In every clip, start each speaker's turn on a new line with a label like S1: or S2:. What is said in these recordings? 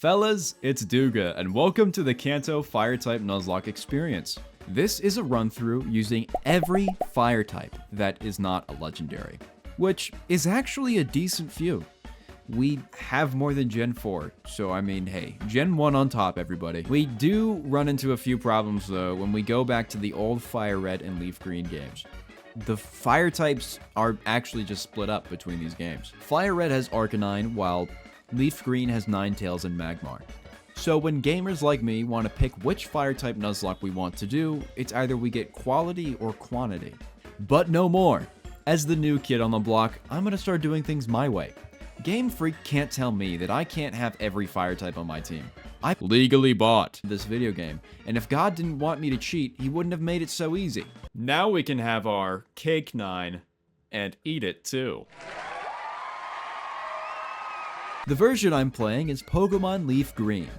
S1: Fellas, it's Duga, and welcome to the Kanto Fire-type Nuzlocke experience. This is a run-through using every fire type that is not a legendary, which is actually a decent few. We have more than Gen 4, so I mean, hey, Gen 1 on top, everybody. We do run into a few problems, though, when we go back to the old Fire Red and Leaf Green games. The fire types are actually just split up between these games. Fire Red has Arcanine, while Leaf Green has Ninetales and Magmar. So when gamers like me want to pick which fire type Nuzlocke we want to do, it's either we get quality or quantity. But no more. As the new kid on the block, I'm gonna start doing things my way. Game Freak can't tell me that I can't have every fire type on my team. I legally bought this video game, and if God didn't want me to cheat, he wouldn't have made it so easy. Now we can have our Cake 9 and eat it too. The version I'm playing is Pokemon Leaf Green,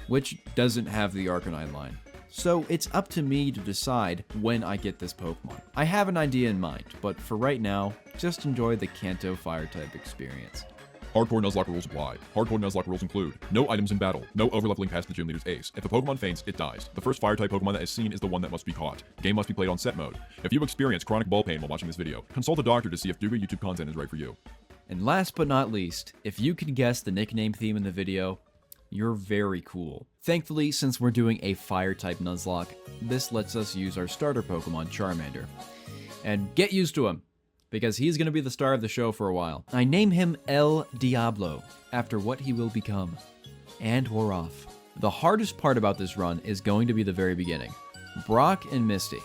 S1: which doesn't have the Arcanine line. So it's up to me to decide when I get this Pokemon. I have an idea in mind, but for right now, just enjoy the Kanto Fire-type experience.
S2: Hardcore Nuzlocke rules apply. Hardcore Nuzlocke rules include no items in battle, no overleveling past the gym leader's ace. If a Pokemon faints, it dies. The first fire-type Pokemon that is seen is the one that must be caught. Game must be played on set mode. If you experience chronic ball pain while watching this video, consult a doctor to see if Duga YouTube content is right for you.
S1: And last but not least, if you can guess the nickname theme in the video, you're very cool. Thankfully, since we're doing a fire-type Nuzlocke, this lets us use our starter Pokemon, Charmander. And get used to him, because he's going to be the star of the show for a while. I name him El Diablo, after what he will become. And we're off. The hardest part about this run is going to be the very beginning. Brock and Misty.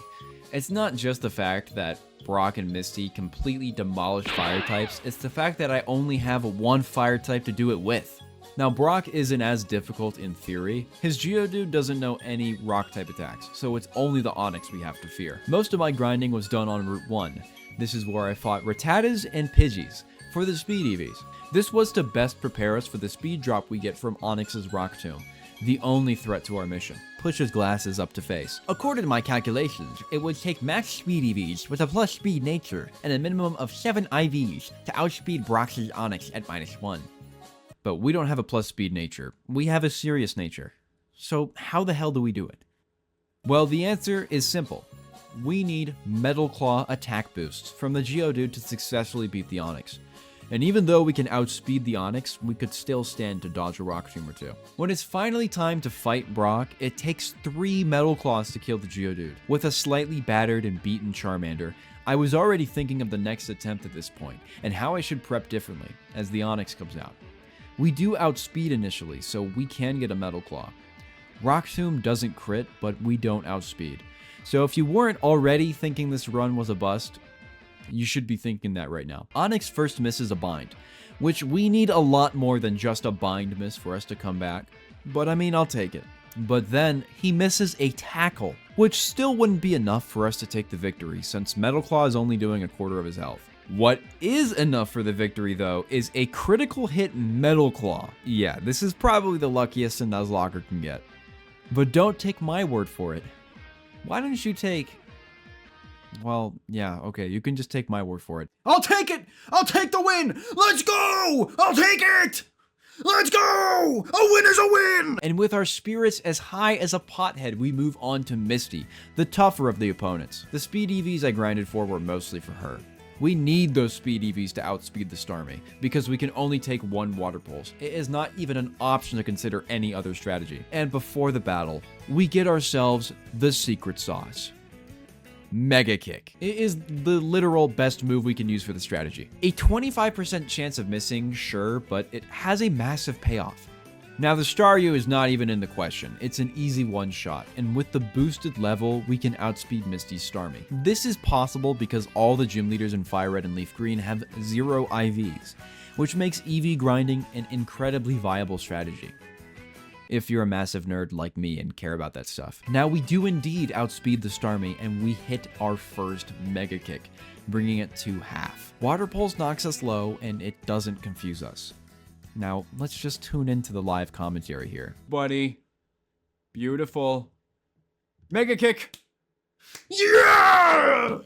S1: It's not just the fact that Brock and Misty completely demolish fire types, it's the fact that I only have one fire type to do it with. Now, Brock isn't as difficult in theory. His Geodude doesn't know any rock type attacks, so it's only the Onix we have to fear. Most of my grinding was done on Route 1. This is where I fought Rattatas and Pidgeys for the speed EVs. This was to best prepare us for the speed drop we get from Onix's Rock Tomb, the only threat to our mission. Push his glasses up to face. According to my calculations, it would take max speed EVs with a plus speed nature and a minimum of 7 IVs to outspeed Brock's Onix at -1. But we don't have a plus speed nature. We have a serious nature. So how the hell do we do it? Well, the answer is simple. We need Metal Claw attack boosts from the Geodude to successfully beat the Onix. And even though we can outspeed the Onix, we could still stand to dodge a Rock Tomb or two. When it's finally time to fight Brock, it takes 3 Metal Claws to kill the Geodude. With a slightly battered and beaten Charmander, I was already thinking of the next attempt at this point, and how I should prep differently, as the Onix comes out. We do outspeed initially, so we can get a Metal Claw. Rock Tomb doesn't crit, but we don't outspeed. So if you weren't already thinking this run was a bust, you should be thinking that right now. Onix first misses a bind, which we need a lot more than just a bind miss for us to come back. But I mean, I'll take it. But then he misses a tackle, which still wouldn't be enough for us to take the victory, since Metal Claw is only doing 1/4 of his health. What is enough for the victory, though, is a critical hit Metal Claw. Yeah, this is probably the luckiest a Nuzlocke can get. But don't take my word for it. Why don't you take... Well, yeah, okay, you can just take my word for it. I'll take it! I'll take the win! Let's go! I'll take it! Let's go! A win is a win! And with our spirits as high as a pothead, we move on to Misty, the tougher of the opponents. The speed EVs I grinded for were mostly for her. We need those speed EVs to outspeed the Starmie, because we can only take 1 Water Pulse. It is not even an option to consider any other strategy. And before the battle, we get ourselves the secret sauce. Mega Kick. It is the literal best move we can use for the strategy. A 25% chance of missing, sure, but it has a massive payoff. Now, the Staryu is not even in the question. It's an easy one-shot, and with the boosted level, we can outspeed Misty's Starmie. This is possible because all the gym leaders in Fire Red and Leaf Green have 0 IVs, which makes EV grinding an incredibly viable strategy. If you're a massive nerd like me and care about that stuff. Now, we do indeed outspeed the Starmie, and we hit our first Mega Kick, bringing it to half. Water Pulse knocks us low, and it doesn't confuse us. Now, let's just tune into the live commentary here. Buddy. Beautiful. Mega Kick! Yeah!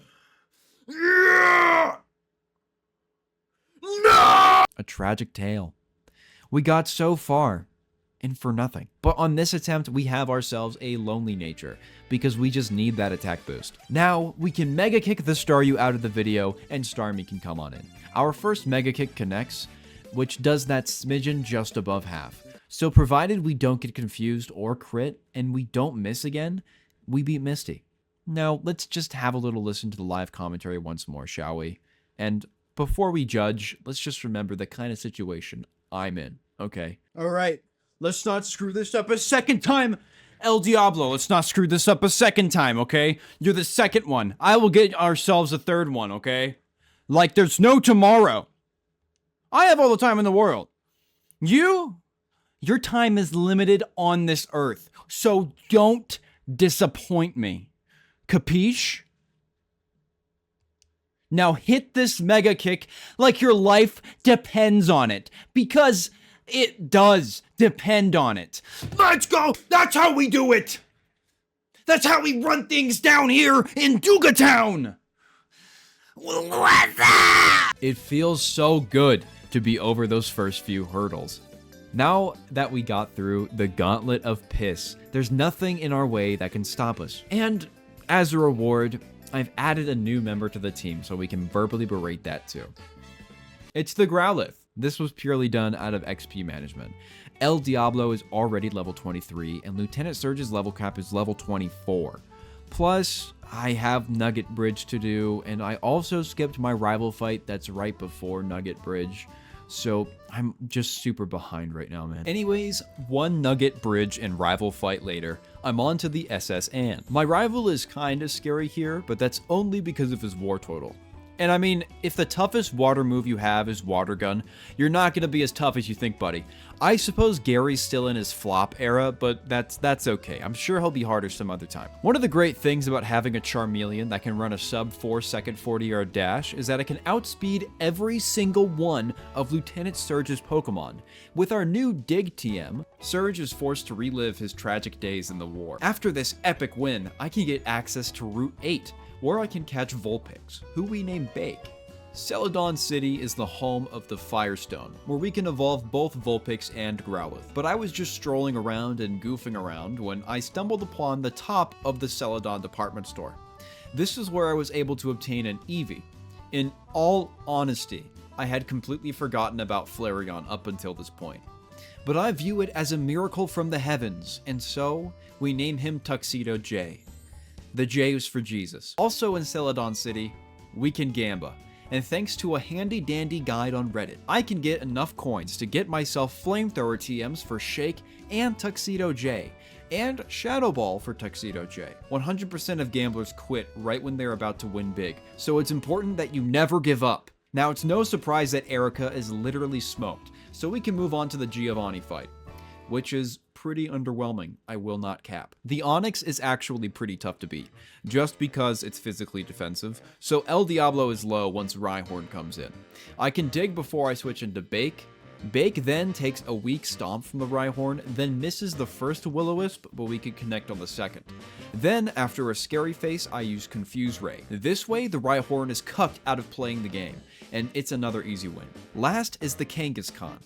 S1: Yeah! No! A tragic tale. We got so far, and for nothing. But on this attempt, we have ourselves a lonely nature, because we just need that attack boost. Now, we can Mega Kick the Staryu out of the video, and Starmie can come on in. Our first Mega Kick connects, which does that smidgen just above half. So provided we don't get confused or crit, and we don't miss again, we beat Misty. Now, let's just have a little listen to the live commentary once more, shall we? And before we judge, let's just remember the kind of situation I'm in, okay?
S3: Alright, let's not screw this up a second time! El Diablo, let's not screw this up a second time, okay? You're the second one. I will get ourselves a third one, okay? Like there's no tomorrow. I have all the time in the world. Your time is limited on this earth, so don't disappoint me. Capiche? Now hit this Mega Kick like your life depends on it, because it does depend on it. Let's go! That's how we do it! That's how we run things down here in Duga Town!
S1: It feels so good to be over those first few hurdles. Now that we got through the gauntlet of piss, there's nothing in our way that can stop us. And as a reward, I've added a new member to the team so we can verbally berate that too. It's the Growlithe. This was purely done out of XP management. El Diablo is already level 23, and Lieutenant Surge's level cap is level 24. Plus, I have Nugget Bridge to do, and I also skipped my rival fight that's right before Nugget Bridge. So I'm just super behind right now, man. Anyways, one Nugget Bridge and rival fight later, I'm on to the SS Ann. My rival is kinda scary here, but that's only because of his war total. And I mean, if the toughest water move you have is Water Gun, you're not gonna be as tough as you think, buddy. I suppose Gary's still in his flop era, but that's okay. I'm sure he'll be harder some other time. One of the great things about having a Charmeleon that can run a sub 4-second 40-yard dash is that it can outspeed every single one of Lieutenant Surge's Pokemon. With our new Dig TM, Surge is forced to relive his tragic days in the war. After this epic win, I can get access to Route 8, where I can catch Vulpix, who we name Bake. Celadon City is the home of the Firestone, where we can evolve both Vulpix and Growlithe. But I was just strolling around and goofing around when I stumbled upon the top of the Celadon department store. This is where I was able to obtain an Eevee. In all honesty, I had completely forgotten about Flareon up until this point. But I view it as a miracle from the heavens, and so we name him Tuxedo J. The J is for Jesus. Also in Celadon City, we can Gamba. And thanks to a handy dandy guide on Reddit, I can get enough coins to get myself Flamethrower TMs for Shake and Tuxedo J, and Shadow Ball for Tuxedo J. 100% of gamblers quit right when they're about to win big, so it's important that you never give up. Now it's no surprise that Erica is literally smoked, so we can move on to the Giovanni fight, which is pretty underwhelming, I will not cap. The Onix is actually pretty tough to beat, just because it's physically defensive, so El Diablo is low once Rhyhorn comes in. I can dig before I switch into Bake. Bake then takes a weak stomp from the Rhyhorn, then misses the first Will-O-Wisp, but we can connect on the second. Then, after a Scary Face, I use Confuse Ray. This way, the Rhyhorn is cucked out of playing the game, and it's another easy win. Last is the Kangaskhan,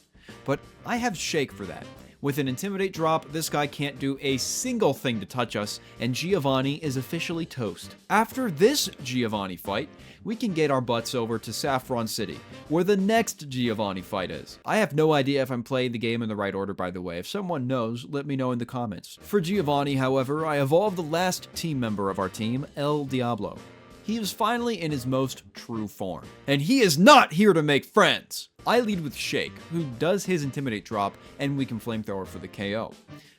S1: but I have Shake for that. With an Intimidate drop, this guy can't do a single thing to touch us, and Giovanni is officially toast. After this Giovanni fight, we can get our butts over to Saffron City, where the next Giovanni fight is. I have no idea if I'm playing the game in the right order, by the way. If someone knows, let me know in the comments. For Giovanni, however, I evolved the last team member of our team, El Diablo. He is finally in his most true form. And he is not here to make friends! I lead with Shake, who does his Intimidate drop, and we can Flamethrower for the KO.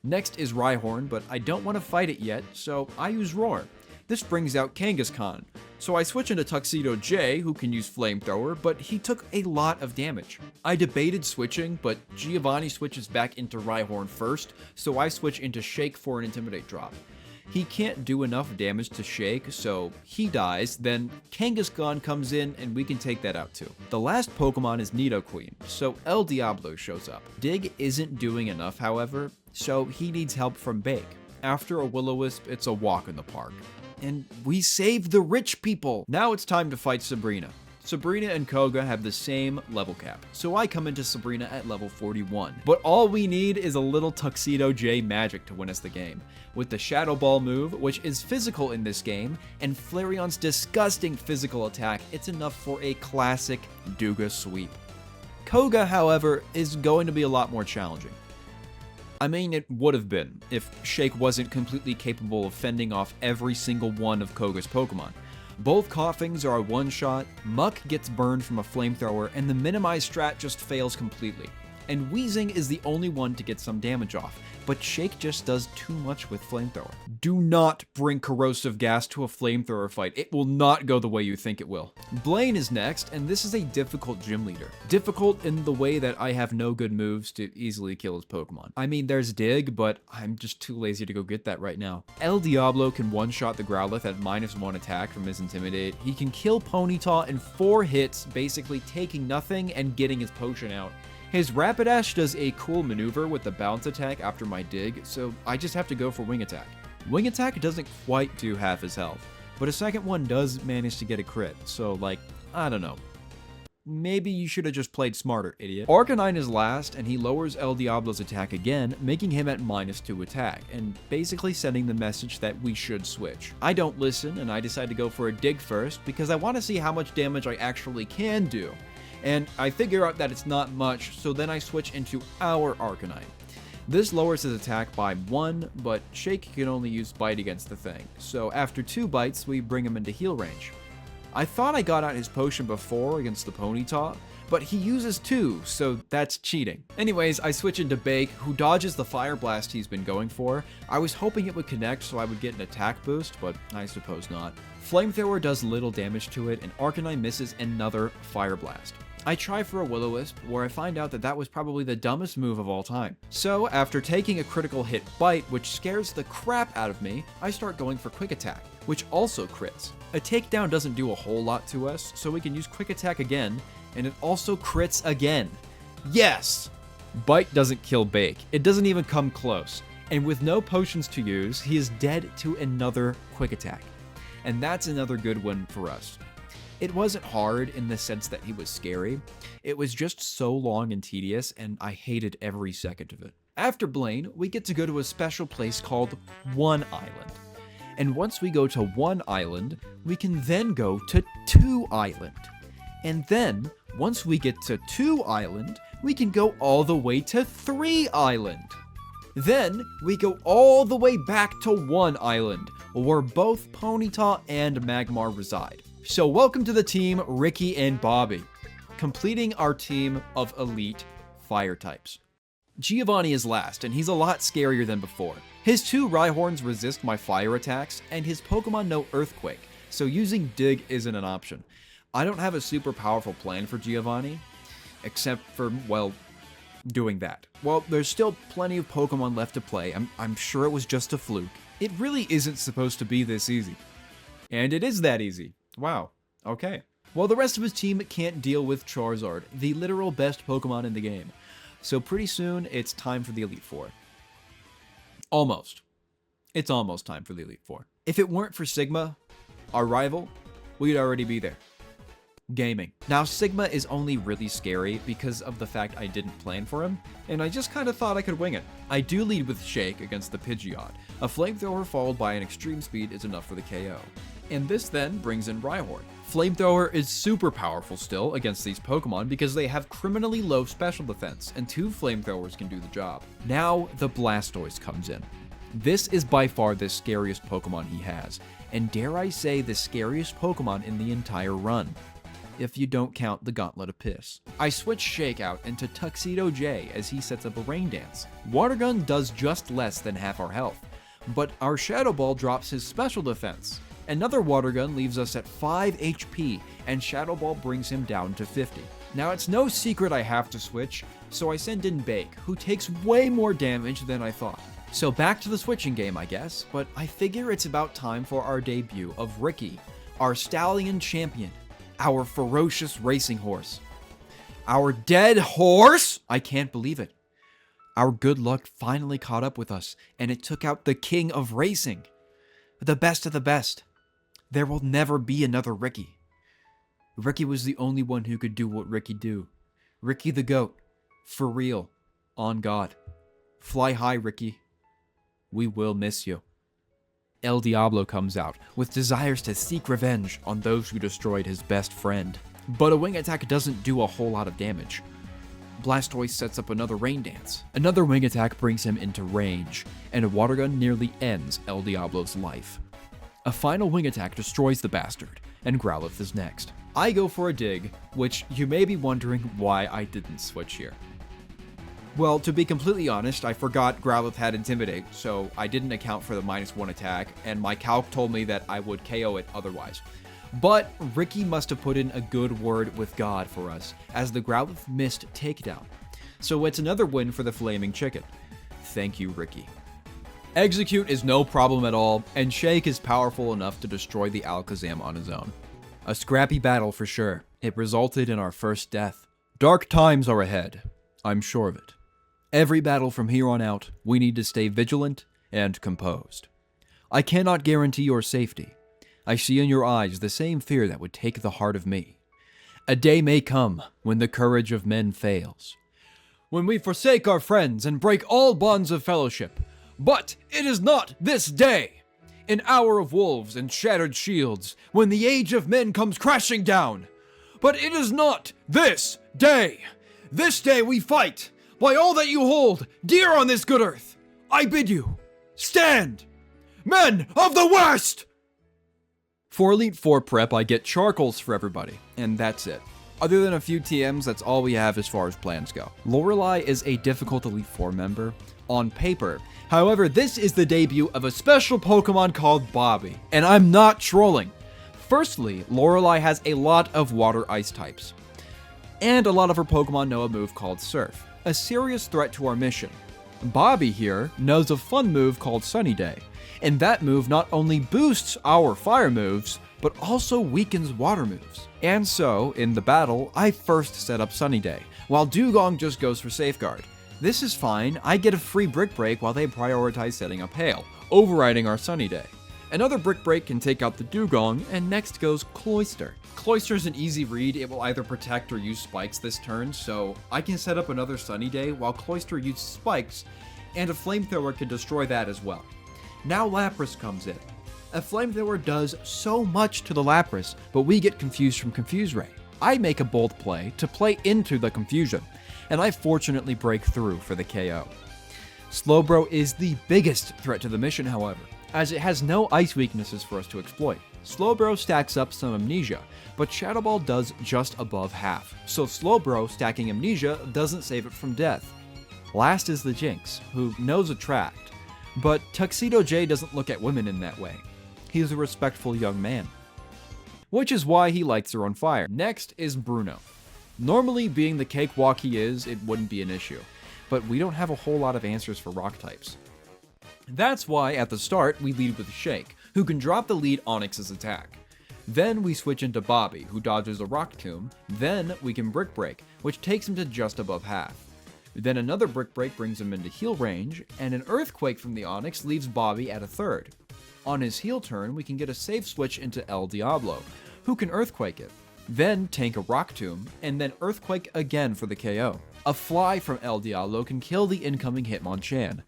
S1: Next is Rhyhorn, but I don't want to fight it yet, so I use Roar. This brings out Kangaskhan, so I switch into Tuxedo J, who can use Flamethrower, but he took a lot of damage. I debated switching, but Giovanni switches back into Rhyhorn first, so I switch into Shake for an Intimidate drop. He can't do enough damage to Shake, so he dies, then Kangaskhan comes in and we can take that out too. The last Pokemon is Nidoqueen, so El Diablo shows up. Dig isn't doing enough, however, so he needs help from Bake. After a Will-O-Wisp, it's a walk in the park. And we save the rich people! Now it's time to fight Sabrina. Sabrina and Koga have the same level cap, so I come into Sabrina at level 41. But all we need is a little Tuxedo J magic to win us the game. With the Shadow Ball move, which is physical in this game, and Flareon's disgusting physical attack, it's enough for a classic Duga sweep. Koga, however, is going to be a lot more challenging. I mean, it would have been if Shake wasn't completely capable of fending off every single one of Koga's Pokemon. Both Coughings are a one-shot, Muck gets burned from a flamethrower, and the Minimize strat just fails completely. And Wheezing is the only one to get some damage off, but Shake just does too much with Flamethrower. Do not bring Corrosive Gas to a Flamethrower fight. It will not go the way you think it will. Blaine is next, and this is a difficult gym leader. Difficult in the way that I have no good moves to easily kill his Pokemon. I mean, there's Dig, but I'm just too lazy to go get that right now. El Diablo can one-shot the Growlithe at -1 attack from his Intimidate. He can kill Ponyta in 4 hits, basically taking nothing and getting his potion out. His Rapidash does a cool maneuver with the bounce attack after my dig, so I just have to go for Wing Attack. Wing Attack doesn't quite do half his health, but a second one does manage to get a crit, so like, I don't know. Maybe you should have just played smarter, idiot. Arcanine is last, and he lowers El Diablo's attack again, making him at -2 attack, and basically sending the message that we should switch. I don't listen, and I decide to go for a dig first, because I want to see how much damage I actually can do. And I figure out that it's not much, so then I switch into our Arcanine. This lowers his attack by 1, but Shake can only use Bite against the thing, so after 2 bites, we bring him into heal range. I thought I got out his potion before against the Ponyta, but he uses 2, so that's cheating. Anyways, I switch into Bake, who dodges the Fire Blast he's been going for. I was hoping it would connect so I would get an attack boost, but I suppose not. Flamethrower does little damage to it, and Arcanine misses another Fire Blast. I try for a Will-O-Wisp, where I find out that that was probably the dumbest move of all time. So, after taking a critical hit Bite, which scares the crap out of me, I start going for Quick Attack, which also crits. A takedown doesn't do a whole lot to us, so we can use Quick Attack again, and it also crits again. Yes! Bite doesn't kill Bake. It doesn't even come close. And with no potions to use, he is dead to another Quick Attack. And that's another good one for us. It wasn't hard in the sense that he was scary. It was just so long and tedious, and I hated every second of it. After Blaine, we get to go to a special place called One Island. And once we go to One Island, we can then go to Two Island. And then, once we get to Two Island, we can go all the way to Three Island. Then, we go all the way back to One Island, where both Ponyta and Magmar reside. So welcome to the team, Ricky and Bobby, completing our team of elite fire types. Giovanni is last, and he's a lot scarier than before. His 2 Rhyhorns resist my fire attacks, and his Pokemon know Earthquake, so using Dig isn't an option. I don't have a super powerful plan for Giovanni, except for, well, doing that. Well, there's still plenty of Pokemon left to play. I'm sure it was just a fluke. It really isn't supposed to be this easy. And it is that easy. Wow. Okay. Well, the rest of his team can't deal with Charizard, the literal best Pokemon in the game. So pretty soon, it's time for the Elite Four. Almost. It's almost time for the Elite Four. If it weren't for Sigma, our rival, we'd already be there. Gaming. Now, Sigma is only really scary because of the fact I didn't plan for him, and I just kind of thought I could wing it. I do lead with Shake against the Pidgeot. A Flamethrower followed by an Extreme Speed is enough for the KO. And this then brings in Rhyhorn. Flamethrower is super powerful still against these Pokemon because they have criminally low special defense, and 2 Flamethrowers can do the job. Now, the Blastoise comes in. This is by far the scariest Pokemon he has, and dare I say the scariest Pokemon in the entire run, if you don't count the Gauntlet of Piss. I switch Shake out into Tuxedo J as he sets up a Rain Dance. Water Gun does just less than half our health, but our Shadow Ball drops his special defense. Another Water Gun leaves us at 5 HP, and Shadow Ball brings him down to 50. Now, it's no secret I have to switch, so I send in Bake, who takes way more damage than I thought. So back to the switching game, I guess, but I figure it's about time for our debut of Ricky, our stallion champion, our ferocious racing horse. Our dead horse? I can't believe it. Our good luck finally caught up with us, and it took out the king of racing. The best of the best. There will never be another Ricky. Ricky was the only one who could do what Ricky do. Ricky the GOAT. For real. On God. Fly high, Ricky. We will miss you. El Diablo comes out with desires to seek revenge on those who destroyed his best friend. But a wing attack doesn't do a whole lot of damage. Blastoise sets up another rain dance. Another wing attack brings him into range, and a water gun nearly ends El Diablo's life. A final wing attack destroys the bastard, and Growlithe is next. I go for a dig, which you may be wondering why I didn't switch here. Well, to be completely honest, I forgot Growlithe had Intimidate, so I didn't account for the -1 attack, and my calc told me that I would KO it otherwise. But Ricky must have put in a good word with God for us, as the Growlithe missed takedown. So it's another win for the Flaming Chicken. Thank you, Ricky. Execute is no problem at all, and Shake is powerful enough to destroy the Alakazam on his own. A scrappy battle for sure. It resulted in our first death. Dark times are ahead. I'm sure of it. Every battle from here on out, we need to stay vigilant and composed. I cannot guarantee your safety. I see in your eyes the same fear that would take the heart of me. A day may come when the courage of men fails, when we forsake our friends and break all bonds of fellowship. But it is not this day! An hour of wolves and shattered shields, when the age of men comes crashing down. But it is not this day! This day we fight! By all that you hold dear on this good earth, I bid you, stand! Men of the West! For Elite Four prep, I get charcoals for everybody, and that's it. Other than a few TMs, that's all we have as far as plans go. Lorelei is a difficult Elite Four member on paper. However, this is the debut of a special Pokemon called Bobby, and I'm not trolling. Firstly, Lorelei has a lot of water-ice types, and a lot of her Pokemon know a move called Surf, a serious threat to our mission. Bobby here knows a fun move called Sunny Day, and that move not only boosts our fire moves, but also weakens water moves. And so, in the battle, I first set up Sunny Day, while Dugong just goes for Safeguard. This is fine, I get a free Brick Break while they prioritize setting up Hail, overriding our Sunny Day. Another Brick Break can take out the Dugong, and next goes Cloyster. Cloyster's an easy read, it will either protect or use Spikes this turn, so I can set up another Sunny Day while Cloyster uses Spikes, and a Flamethrower can destroy that as well. Now Lapras comes in. A Flamethrower does so much to the Lapras, but we get confused from Confuse Ray. I make a bold play to play into the confusion, and I fortunately break through for the KO. Slowbro is the biggest threat to the mission, however, as it has no ice weaknesses for us to exploit. Slowbro stacks up some Amnesia, but Shadow Ball does just above half, so Slowbro stacking Amnesia doesn't save it from death. Last is the Jinx, who knows Attract, but Tuxedo J doesn't look at women in that way. He's a respectful young man, which is why he lights her on fire. Next is Bruno. Normally, being the cakewalk he is, it wouldn't be an issue, but we don't have a whole lot of answers for rock types. That's why, at the start, we lead with Shake, who can drop the lead Onix's attack. Then we switch into Bobby, who dodges a Rock Tomb. Then we can Brick Break, which takes him to just above half. Then another Brick Break brings him into heal range, and an Earthquake from the Onix leaves Bobby at a third. On his heal turn, we can get a safe switch into El Diablo, who can Earthquake it. Then tank a Rock Tomb, and then Earthquake again for the KO. A Fly from El Diablo can kill the incoming Hitmonchan,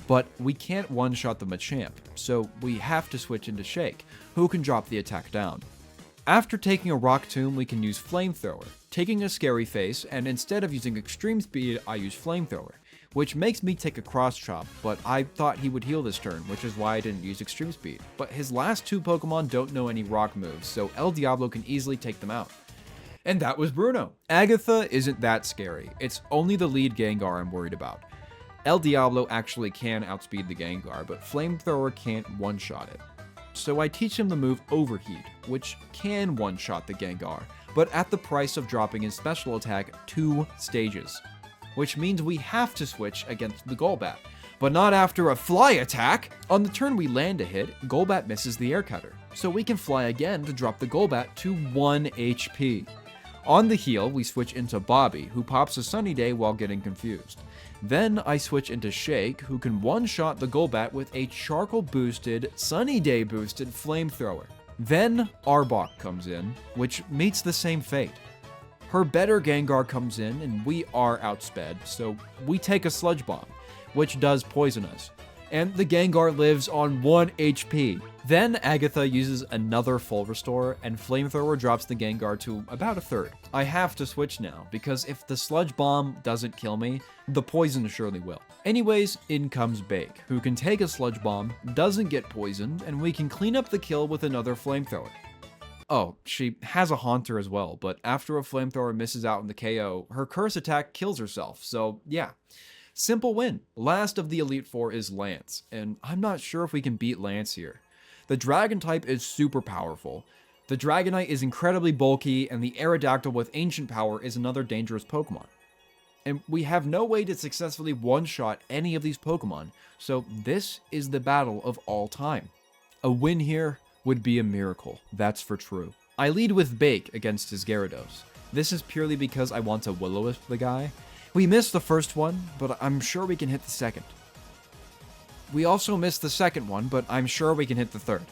S1: but we can't one-shot the Machamp, so we have to switch into Shake, who can drop the attack down. After taking a Rock Tomb, we can use Flamethrower, taking a Scary Face, and instead of using Extreme Speed, I use Flamethrower, which makes me take a Cross Chop, but I thought he would heal this turn, which is why I didn't use Extreme Speed. But his last two Pokemon don't know any rock moves, so El Diablo can easily take them out. And that was Bruno. Agatha isn't that scary, it's only the lead Gengar I'm worried about. El Diablo actually can outspeed the Gengar, but Flamethrower can't one-shot it. So I teach him the move Overheat, which can one-shot the Gengar, but at the price of dropping his special attack 2 stages. Which means we have to switch against the Golbat, but not after a Fly attack! On the turn we land a hit, Golbat misses the Air Cutter, so we can Fly again to drop the Golbat to 1 HP. On the heal, we switch into Bobby, who pops a Sunny Day while getting confused. Then I switch into Shake, who can one-shot the Golbat with a Charcoal-boosted, Sunny Day-boosted Flamethrower. Then Arbok comes in, which meets the same fate. Her better Gengar comes in, and we are outsped, so we take a Sludge Bomb, which does poison us. And the Gengar lives on 1 HP. Then Agatha uses another full restore, and Flamethrower drops the Gengar to about a third. I have to switch now, because if the Sludge Bomb doesn't kill me, the poison surely will. Anyways, in comes Bake, who can take a Sludge Bomb, doesn't get poisoned, and we can clean up the kill with another Flamethrower. Oh, she has a Haunter as well, but after a Flamethrower misses out on the KO, her Curse attack kills herself, so yeah. Simple win. Last of the Elite Four is Lance, and I'm not sure if we can beat Lance here. The Dragon type is super powerful. The Dragonite is incredibly bulky, and the Aerodactyl with Ancient Power is another dangerous Pokemon. And we have no way to successfully one-shot any of these Pokemon, so this is the battle of all time. A win here would be a miracle, that's for true. I lead with Bake against his Gyarados. This is purely because I want to Will-O-Wisp the guy. We missed the first one, but I'm sure we can hit the second. We also missed the second one, but I'm sure we can hit the third.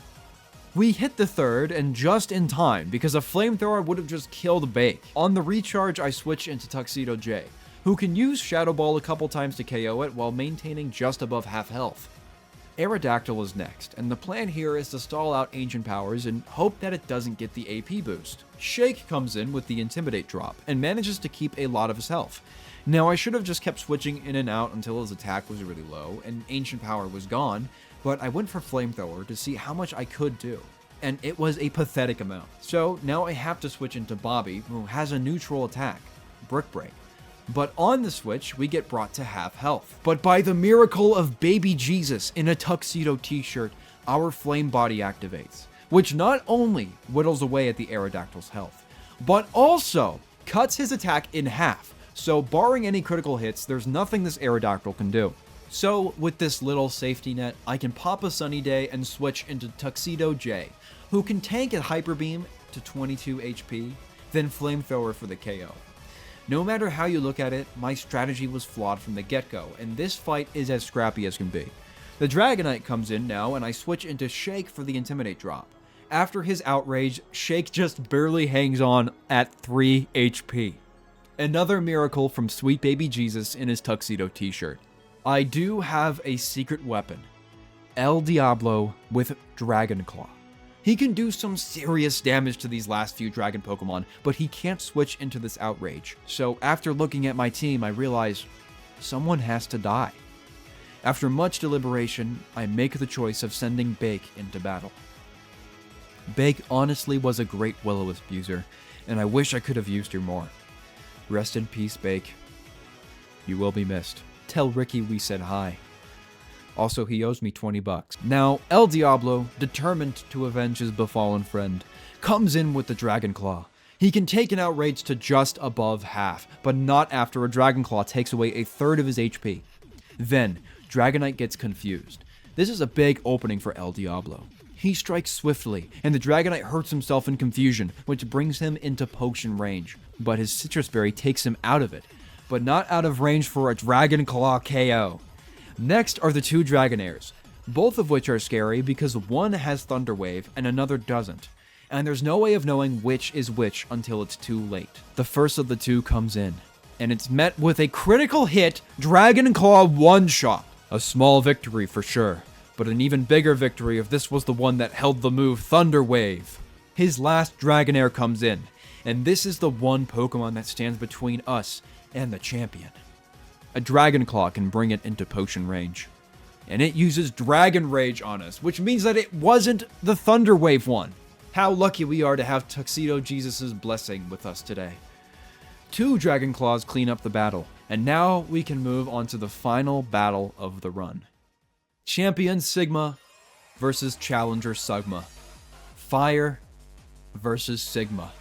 S1: We hit the third, and just in time, because a Flamethrower would have just killed Bake. On the recharge, I switch into Tuxedo J, who can use Shadow Ball a couple times to KO it while maintaining just above half health. Aerodactyl is next, and the plan here is to stall out Ancient Powers and hope that it doesn't get the AP boost. Shake comes in with the Intimidate drop, and manages to keep a lot of his health. Now, I should have just kept switching in and out until his attack was really low, and Ancient Power was gone, but I went for Flamethrower to see how much I could do. And it was a pathetic amount. So, now I have to switch into Bobby, who has a neutral attack, Brick Break. But on the switch, we get brought to half health. But by the miracle of baby Jesus in a tuxedo t-shirt, our Flame Body activates, which not only whittles away at the Aerodactyl's health, but also cuts his attack in half. So barring any critical hits, there's nothing this Aerodactyl can do. So with this little safety net, I can pop a Sunny Day and switch into Tuxedo J, who can tank a Hyper Beam to 22 HP, then Flamethrower for the KO. No matter how you look at it, my strategy was flawed from the get-go, and this fight is as scrappy as can be. The Dragonite comes in now, and I switch into Shake for the Intimidate drop. After his Outrage, Shake just barely hangs on at 3 HP. Another miracle from sweet baby Jesus in his tuxedo t-shirt. I do have a secret weapon, El Diablo with Dragon Claw. He can do some serious damage to these last few dragon Pokemon, but he can't switch into this Outrage. So after looking at my team, I realize someone has to die. After much deliberation, I make the choice of sending Bake into battle. Bake honestly was a great Will-O-Wisp user, and I wish I could have used her more. Rest in peace, Bake. You will be missed. Tell Ricky we said hi. Also, he owes me $20. Now, El Diablo, determined to avenge his befallen friend, comes in with the Dragon Claw. He can take an Outrage to just above half, but not after a Dragon Claw takes away a third of his HP. Then, Dragonite gets confused. This is a big opening for El Diablo. He strikes swiftly, and the Dragonite hurts himself in confusion, which brings him into potion range. But his Citrus Berry takes him out of it, but not out of range for a Dragon Claw KO. Next are the two Dragonairs, both of which are scary because one has Thunder Wave and another doesn't, and there's no way of knowing which is which until it's too late. The first of the two comes in, and it's met with a critical hit Dragon Claw one-shot. A small victory for sure, but an even bigger victory if this was the one that held the move Thunder Wave. His last Dragonair comes in, and this is the one Pokemon that stands between us and the champion. A Dragon Claw can bring it into potion range. And it uses Dragon Rage on us, which means that it wasn't the Thunder Wave one. How lucky we are to have Tuxedo Jesus' blessing with us today. 2 Dragon Claws clean up the battle, and now we can move on to the final battle of the run. Champion Sigma versus Challenger Sigma. Fire versus Sigma.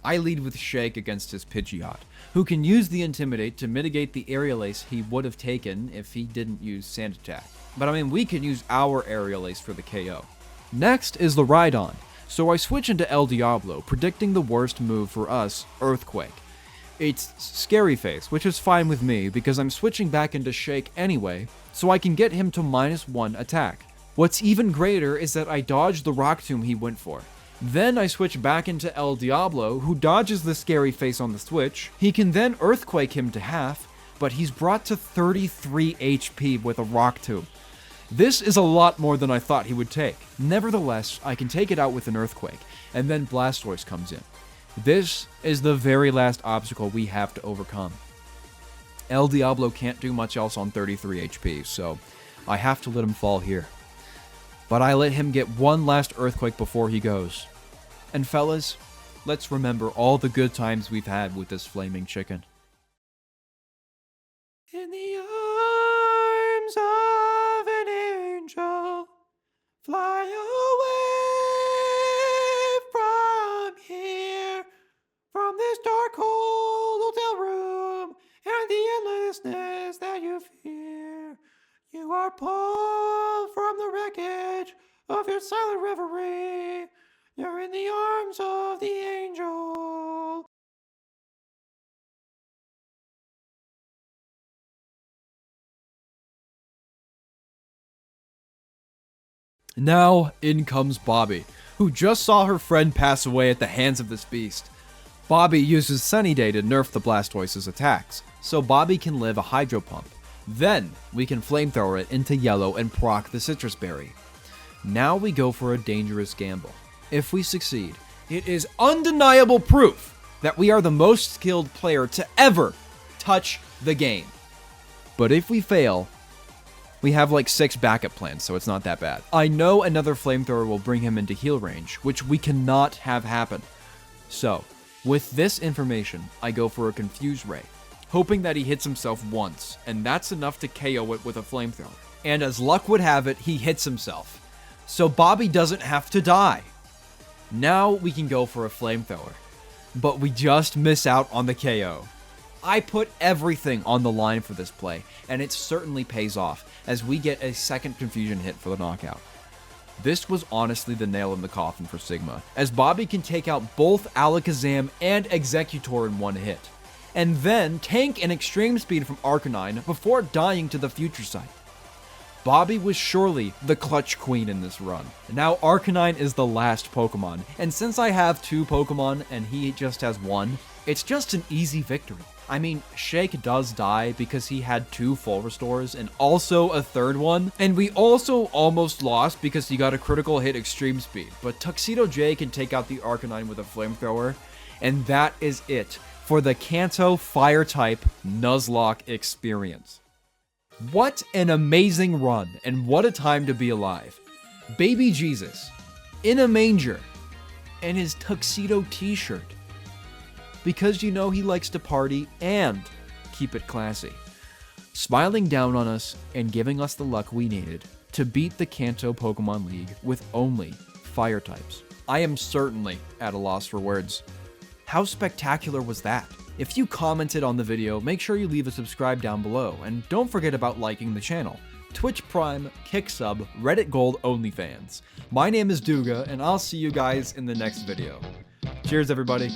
S1: I lead with Shake against his Pidgeot, who can use the Intimidate to mitigate the Aerial Ace he would have taken if he didn't use Sand Attack. But I mean, we can use our Aerial Ace for the KO. Next is the Rhydon, so I switch into El Diablo, predicting the worst move for us, Earthquake. It's Scary Face, which is fine with me because I'm switching back into Shake anyway, so I can get him to -1 attack.
S3: What's even greater is that I dodged the Rock Tomb he went for. Then I switch back into El Diablo, who dodges the scary face on the switch. He can then Earthquake him to half, but he's brought to 33 HP with a Rock Tomb. This is a lot more than I thought he would take. Nevertheless, I can take it out with an Earthquake, and then Blastoise comes in. This is the very last obstacle we have to overcome. El Diablo can't do much else on 33 HP, so I have to let him fall here. But I let him get one last Earthquake before he goes. And fellas, let's remember all the good times we've had with this flaming chicken. In the arms of an angel, fly away from here, from this dark cold hotel room, and the endlessness that you fear. You are pulled from the wreckage of your silent reverie. You're in the arms of the angel. Now, in comes Bobby, who just saw her friend pass away at the hands of this beast. Bobby uses Sunny Day to nerf the Blastoise's attacks, so Bobby can live a Hydro Pump. Then, we can Flamethrower it into yellow and proc the Citrus Berry. Now we go for a dangerous gamble. If we succeed, it is undeniable proof that we are the most skilled player to ever touch the game. But if we fail, we have like 6 backup plans, so it's not that bad. I know another Flamethrower will bring him into heal range, which we cannot have happen. So, with this information, I go for a Confuse Ray, hoping that he hits himself once, and that's enough to KO it with a Flamethrower. And as luck would have it, he hits himself. So Bobby doesn't have to die. Now we can go for a Flamethrower, but we just miss out on the KO. I put everything on the line for this play, and it certainly pays off, as we get a second Confusion hit for the knockout. This was honestly the nail in the coffin for Sigma, as Bobby can take out both Alakazam and Exeggutor in one hit, and then tank an Extreme Speed from Arcanine before dying to the Future Sight. Bobby was surely the clutch queen in this run. Now Arcanine is the last Pokemon, and since I have 2 Pokemon and he just has 1, it's just an easy victory. I mean, Shake does die because he had 2 full restores and also a third one, and we also almost lost because he got a critical hit Extreme Speed, but Tuxedo J can take out the Arcanine with a Flamethrower, and that is it for the Kanto Fire-type Nuzlocke experience. What an amazing run, and what a time to be alive. Baby Jesus, in a manger, and his tuxedo t-shirt. Because you know he likes to party and keep it classy. Smiling down on us and giving us the luck we needed to beat the Kanto Pokemon League with only fire types. I am certainly at a loss for words. How spectacular was that? If you commented on the video, make sure you leave a subscribe down below, and don't forget about liking the channel. Twitch Prime, Kick Sub, Reddit Gold, OnlyFans. My name is Duga, and I'll see you guys in the next video. Cheers, everybody.